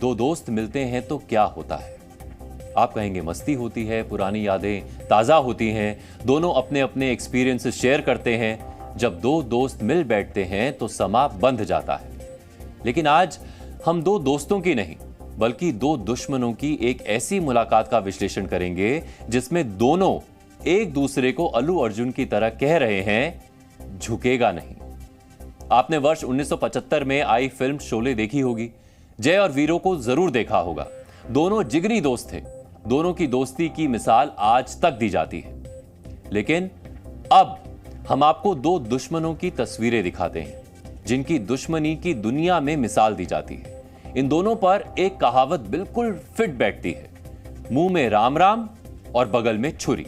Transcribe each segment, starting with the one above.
दो दोस्त मिलते हैं तो क्या होता है? आप कहेंगे मस्ती होती है, पुरानी यादें ताज़ा होती हैं, दोनों अपने अपने एक्सपीरियंसेस शेयर करते हैं। जब दो दोस्त मिल बैठते हैं तो समा बंध जाता है। लेकिन आज हम दो दोस्तों की नहीं बल्कि दो दुश्मनों की एक ऐसी मुलाकात का विश्लेषण करेंगे जिसमें दोनों एक दूसरे को अल्लू अर्जुन की तरह कह रहे हैं, झुकेगा नहीं। आपने वर्ष 1975 में आई फिल्म शोले देखी होगी। जय और वीरों को जरूर देखा होगा। दोनों जिगरी दोस्त थे। दोनों की दोस्ती की मिसाल आज तक दी जाती है। लेकिन अब हम आपको दो दुश्मनों की तस्वीरें दिखाते हैं जिनकी दुश्मनी की दुनिया में मिसाल दी जाती है। इन दोनों पर एक कहावत बिल्कुल फिट बैठती है, मुंह में राम राम और बगल में छुरी।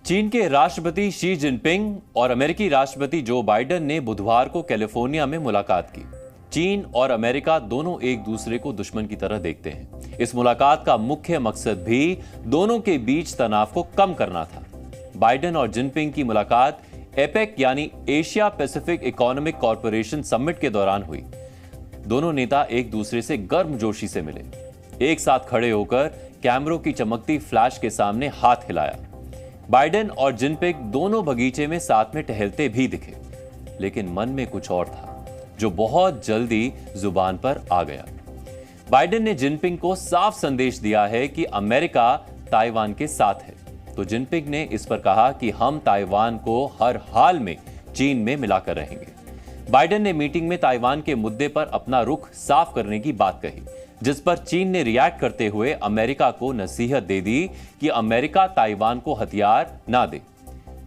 चीन के राष्ट्रपति शी जिनपिंग और अमेरिकी राष्ट्रपति जो बाइडेन ने बुधवार को कैलिफोर्निया में मुलाकात की। चीन और अमेरिका दोनों एक दूसरे को दुश्मन की तरह देखते हैं। इस मुलाकात का मुख्य मकसद भी दोनों के बीच तनाव को कम करना था। बाइडेन और जिनपिंग की मुलाकात एपेक यानी Asia Pacific economic corporation summit के दौरान हुई। दोनों नेता एक दूसरे से गर्मजोशी से मिले, एक साथ खड़े होकर कैमरों की चमकती फ्लैश के सामने हाथ हिलाया। बाइडेन और जिनपिंग दोनों बगीचे में साथ में टहलते भी दिखे, लेकिन मन में कुछ और था जो बहुत जल्दी जुबान पर आ गया। बाइडेन ने जिनपिंग को साफ संदेश दिया है कि अमेरिका ताइवान के साथ है, तो जिनपिंग ने इस पर कहा कि हम ताइवान को हर हाल में चीन में मिलाकर रहेंगे। बाइडेन ने मीटिंग में ताइवान के मुद्दे पर अपना रुख साफ करने की बात कही, जिस पर चीन ने रिएक्ट करते हुए अमेरिका को नसीहत दे दी कि अमेरिका ताइवान को हथियार ना दे।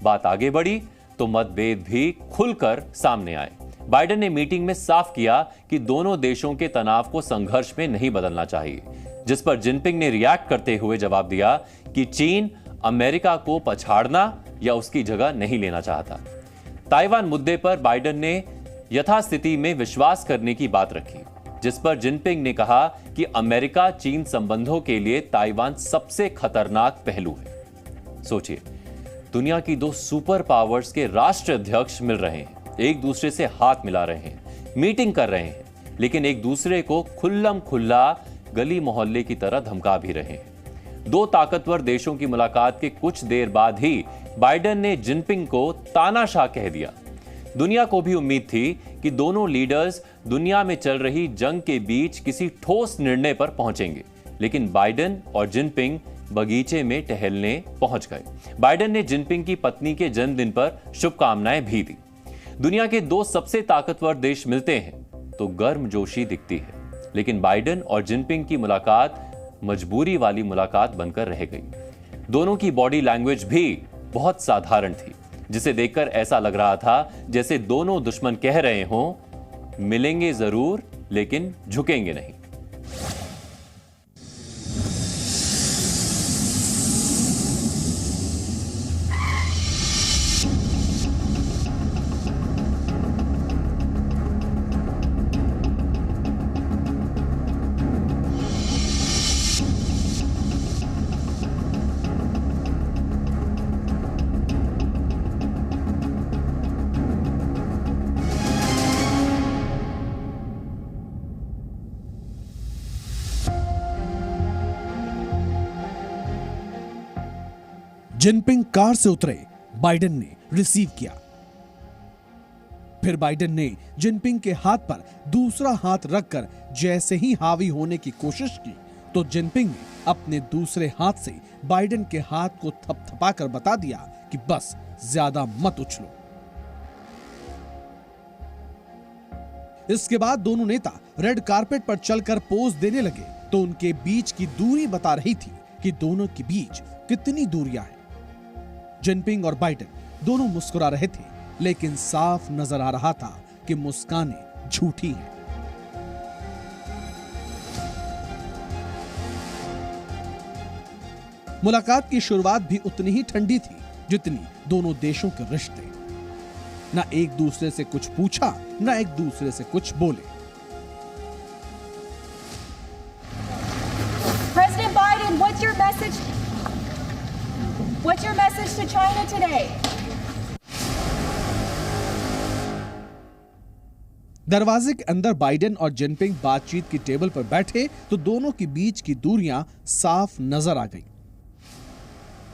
बात आगे बढ़ी तो मतभेद भी खुलकर सामने आए। बाइडेन ने मीटिंग में साफ किया कि दोनों देशों के तनाव को संघर्ष में नहीं बदलना चाहिए, जिस पर जिनपिंग ने रिएक्ट करते हुए जवाब दिया कि चीन अमेरिका को पछाड़ना या उसकी जगह नहीं लेना चाहता। ताइवान मुद्दे पर बाइडेन ने यथास्थिति में विश्वास करने की बात रखी, जिस पर जिनपिंग ने कहा कि अमेरिका चीन संबंधों के लिए ताइवान सबसे खतरनाक पहलू है। सोचिए, दुनिया की दो सुपर पावर्स के राष्ट्राध्यक्ष मिल रहे हैं, एक दूसरे से हाथ मिला रहे हैं, मीटिंग कर रहे हैं, लेकिन एक दूसरे को खुल्लम खुल्ला गली मोहल्ले की तरह धमका भी रहे हैं। दो ताकतवर देशों की मुलाकात के कुछ देर बाद ही बाइडेन ने जिनपिंग को तानाशाह कह दिया। दुनिया को भी उम्मीद थी कि दोनों लीडर्स दुनिया में चल रही जंग के बीच किसी ठोस निर्णय पर पहुंचेंगे, लेकिन बाइडेन और जिनपिंग बगीचे में टहलने पहुंच गए। बाइडेन ने जिनपिंग की पत्नी के जन्मदिन पर शुभकामनाएं भी दी। दुनिया के दो सबसे ताकतवर देश मिलते हैं तो गर्मजोशी दिखती है, लेकिन बाइडेन और जिनपिंग की मुलाकात मजबूरी वाली मुलाकात बनकर रह गई। दोनों की बॉडी लैंग्वेज भी बहुत साधारण थी, जिसे देखकर ऐसा लग रहा था जैसे दोनों दुश्मन कह रहे हों, मिलेंगे जरूर लेकिन झुकेंगे नहीं। जिनपिंग कार से उतरे, बाइडेन ने रिसीव किया। फिर बाइडेन ने जिनपिंग के हाथ पर दूसरा हाथ रखकर जैसे ही हावी होने की कोशिश की तो जिनपिंग ने अपने दूसरे हाथ से बाइडेन के हाथ को थपथपाकर बता दिया कि बस ज्यादा मत उछलो। इसके बाद दोनों नेता रेड कारपेट पर चलकर पोज देने लगे तो उनके बीच की दूरी बता रही थी कि दोनों के बीच कितनी दूरियां हैं। जिनपिंग और बाइडेन दोनों मुस्कुरा रहे थे, लेकिन साफ नजर आ रहा था कि मुस्कानें झूठी हैं। मुलाकात की शुरुआत भी उतनी ही ठंडी थी जितनी दोनों देशों के रिश्ते। ना एक दूसरे से कुछ पूछा, ना एक दूसरे से कुछ बोले। President Biden, what's your message? What's your message to China today? दरवाजे के अंदर बाइडेन और जिनपिंग बातचीत की टेबल पर बैठे तो दोनों के बीच की दूरियां साफ नजर आ गईं।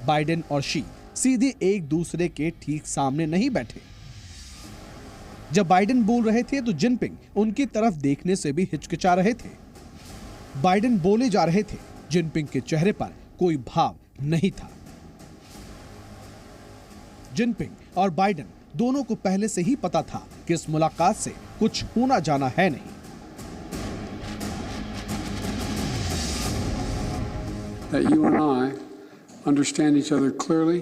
बाइडेन और शी सीधे एक दूसरे के ठीक सामने नहीं बैठे। जब बाइडेन बोल रहे थे तो जिनपिंग उनकी तरफ देखने से भी हिचकिचा रहे थे। बाइडेन बोले जा रहे थे, जिनपिंग के चेहरे पर कोई भाव नहीं था। जिनपिंग और बाइडेन दोनों को पहले से ही पता था कि इस मुलाकात से कुछ होना जाना है नहीं। That you and I understand each other clearly,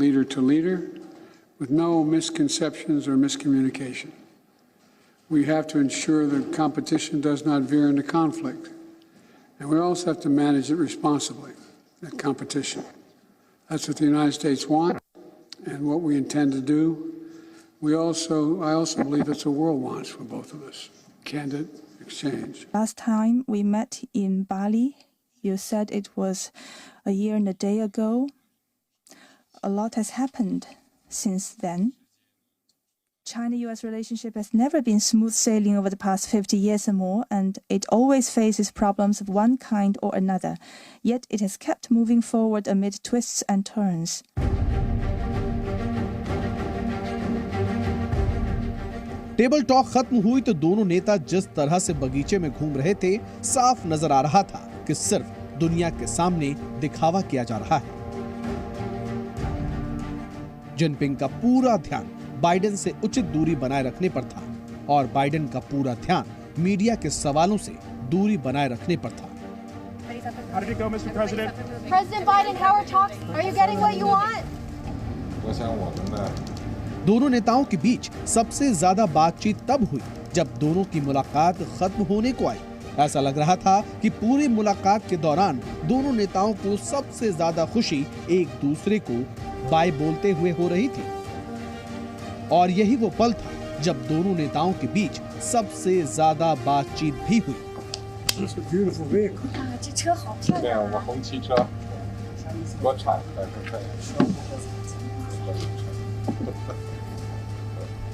leader to leader, with no misconceptions or miscommunication. We have to ensure that competition does not veer into conflict. And we also have to manage it responsibly, that competition. That's what the United States wants and what we intend to do. I also believe that's what the world wants for both of us, candid exchange. Last time we met in Bali, you said it was a year and a day ago. A lot has happened since then. China-US relationship has never been smooth sailing over the past 50 years or more, and it always faces problems of one kind or another. Yet it has kept moving forward amid twists and turns. Table talk खत्म हुई तो दोनों नेता जिस तरह से बगीचे में घूम रहे थे, साफ नजर आ रहा था कि सिर्फ दुनिया के सामने दिखावा किया जा रहा है। जिनपिंग का पूरा ध्यान बाइडेन से उचित दूरी बनाए रखने पर था और बाइडेन का पूरा ध्यान मीडिया के सवालों से दूरी बनाए रखने पर था। How did it go, Mr. President? President Biden, how are talks? Are you getting what you want? दोनों नेताओं के बीच सबसे ज्यादा बातचीत तब हुई जब दोनों की मुलाकात खत्म होने को आई। ऐसा लग रहा था कि पूरी मुलाकात के दौरान दोनों नेताओं को सबसे ज्यादा खुशी एक दूसरे को बाय बोलते हुए हो रही थी। और यही वो पल था जब दोनों नेताओं के बीच सबसे ज्यादा बातचीत भी हुई।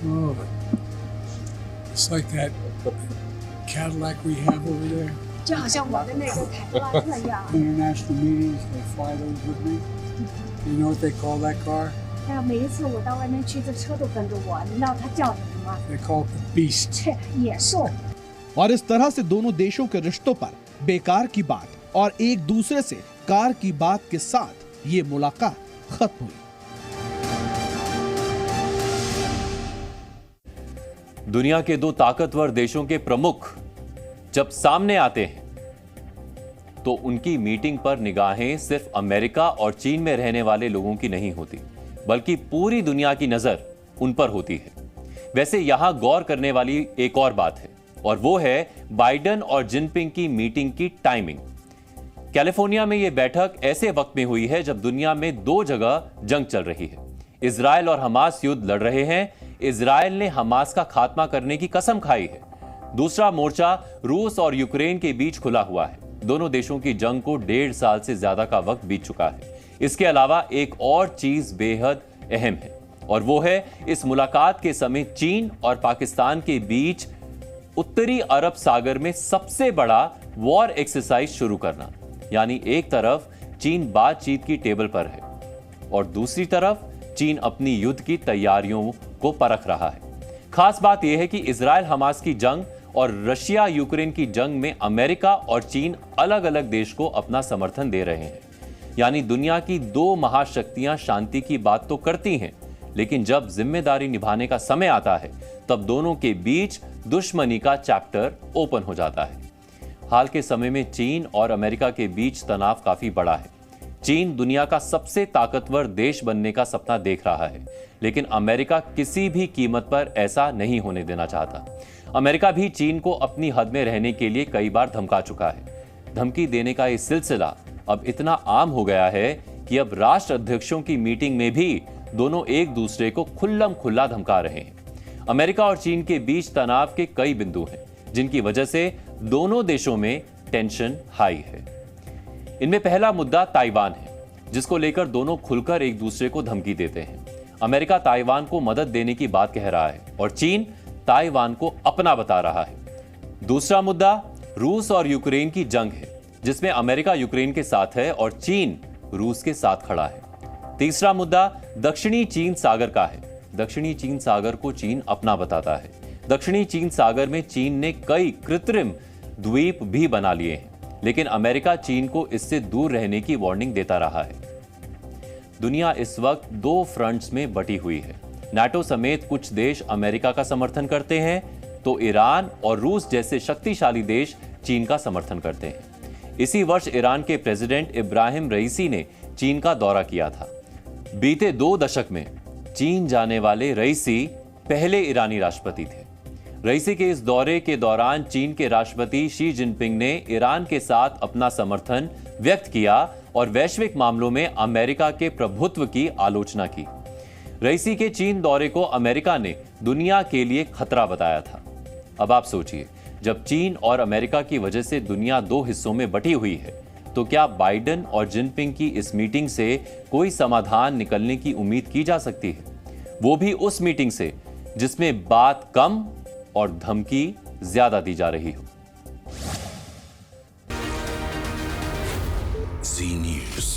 Oh, it's like that Cadillac we have over there. 就好像我的那个凯迪拉克一样。 International meetings, they fly those with me. You know what they call that car? 哎呀，每一次我到外面去，这车都跟着我，你知道它叫什么吗？ They call it the Beast. 切，野兽。 और इस तरह से दोनों देशों के रिश्तों पर बेकार की बात और एक दूसरे से कार की बात के साथ ये मुलाकात खत्म हुई। दुनिया के दो ताकतवर देशों के प्रमुख जब सामने आते हैं तो उनकी मीटिंग पर निगाहें सिर्फ अमेरिका और चीन में रहने वाले लोगों की नहीं होती, बल्कि पूरी दुनिया की नजर उन पर होती है। वैसे यहां गौर करने वाली एक और बात है और वो है बाइडेन और जिनपिंग की मीटिंग की टाइमिंग। कैलिफोर्निया में यह बैठक ऐसे वक्त में हुई है जब दुनिया में दो जगह जंग चल रही है। इजराइल और हमास युद्ध लड़ रहे हैं। इजराइल ने हमास का खात्मा करने की कसम खाई है। दूसरा मोर्चा रूस और यूक्रेन के बीच खुला हुआ है। दोनों देशों की जंग को 1.5 साल से ज्यादा का वक्त बीत चुका है। इसके अलावा एक और चीज बेहद अहम है और वो है इस मुलाकात के समय चीन और पाकिस्तान के बीच उत्तरी अरब सागर में सबसे बड़ा वॉर एक्सरसाइज शुरू करना। यानी एक तरफ चीन बातचीत की टेबल पर है और दूसरी तरफ चीन अपनी युद्ध की तैयारियों को परख रहा है। खास बात यह है कि इजराइल हमास की जंग और रशिया यूक्रेन की जंग में अमेरिका और चीन अलग अलग देश को अपना समर्थन दे रहे हैं। यानी दुनिया की दो महाशक्तियां शांति की बात तो करती हैं, लेकिन जब जिम्मेदारी निभाने का समय आता है तब दोनों के बीच दुश्मनी का चैप्टर ओपन हो जाता है। हाल के समय में चीन और अमेरिका के बीच तनाव काफी बड़ा है। चीन दुनिया का सबसे ताकतवर देश बनने का सपना देख रहा है, लेकिन अमेरिका किसी भी कीमत पर ऐसा नहीं होने देना चाहता। अमेरिका भी चीन को अपनी हद में रहने के लिए कई बार धमका चुका है। धमकी देने का यह सिलसिला अब इतना आम हो गया है कि अब राष्ट्र अध्यक्षों की मीटिंग में भी दोनों एक दूसरे को खुल्लम खुल्ला धमका रहे हैं। अमेरिका और चीन के बीच तनाव के कई बिंदु हैं, जिनकी वजह से दोनों देशों में टेंशन हाई है। इनमें पहला मुद्दा ताइवान है, जिसको लेकर दोनों खुलकर एक दूसरे को धमकी देते हैं। अमेरिका ताइवान को मदद देने की बात कह रहा है और चीन ताइवान को अपना बता रहा है। दूसरा मुद्दा रूस और यूक्रेन की जंग है, जिसमें अमेरिका यूक्रेन के साथ है और चीन रूस के साथ खड़ा है। तीसरा मुद्दा दक्षिणी चीन सागर का है। दक्षिणी चीन सागर को चीन अपना बताता है। दक्षिणी चीन सागर में चीन ने कई कृत्रिम द्वीप भी बना लिए हैं, लेकिन अमेरिका चीन को इससे दूर रहने की वार्निंग देता रहा है। दुनिया इस वक्त दो फ्रंट्स में बटी हुई है। नाटो समेत कुछ देश अमेरिका का समर्थन करते हैं, तो ईरान और रूस जैसे शक्तिशाली देश चीन का समर्थन करते हैं। इसी वर्ष ईरान के प्रेसिडेंट इब्राहिम रईसी ने चीन का दौरा किया था। बीते 2 दशक में चीन जाने वाले रईसी पहले ईरानी राष्ट्रपति थे। रईसी के इस दौरे के दौरान चीन के राष्ट्रपति शी जिनपिंग ने ईरान के साथ अपना समर्थन व्यक्त किया और वैश्विक मामलों में अमेरिका के प्रभुत्व की आलोचना की। रईसी के चीन दौरे को अमेरिका ने दुनिया के लिए खतरा बताया था। अब आप सोचिए, जब चीन और अमेरिका की वजह से दुनिया 2 हिस्सों में बटी हुई है, तो क्या बाइडेन और जिनपिंग की इस मीटिंग से कोई समाधान निकलने की उम्मीद की जा सकती है? वो भी उस मीटिंग से जिसमें बात कम और धमकी ज्यादा दी जा रही हो। Z News.